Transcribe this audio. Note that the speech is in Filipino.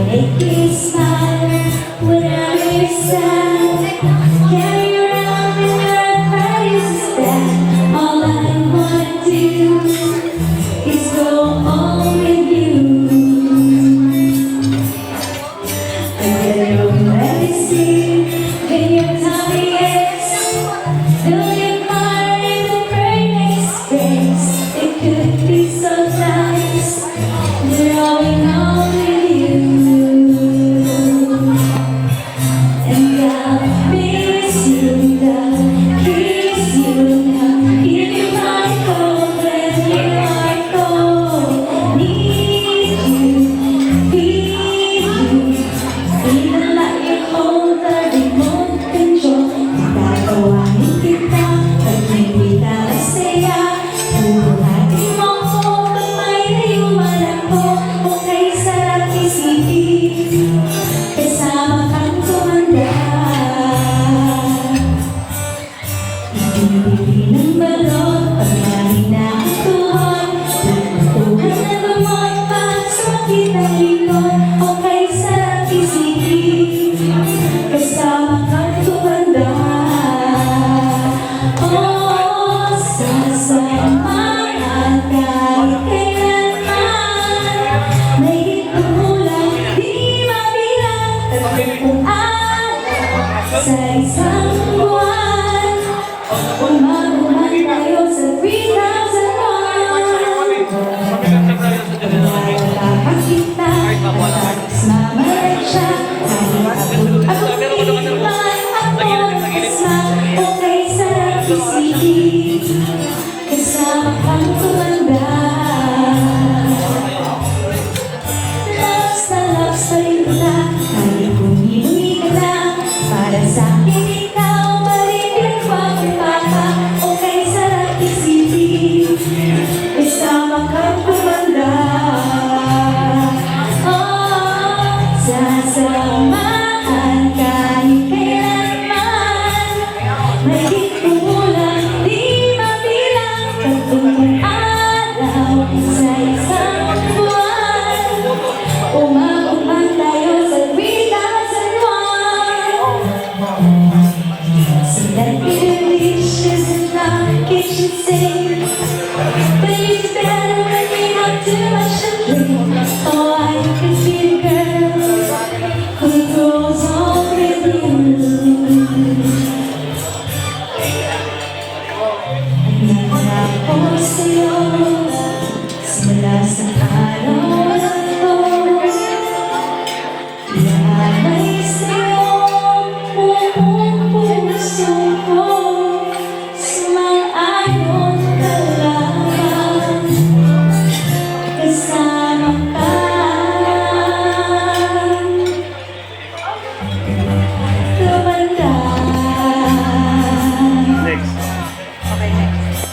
Make you smile whenever you're sad. Carry around in your praise that all I wanna do is go home with you. And get your medicine in your tummy aches. Fill your heart in the burning space. It could be so nice growing up with you. Ng balon, pagkain na ang tuhon. Nagtutuhan na lumagpag sa kitang likod. Okay sa isipin, kasama kang tumanda. Oh, sasamahan kahit kailanman. May hitulang di mabilang, tagpuan sa isang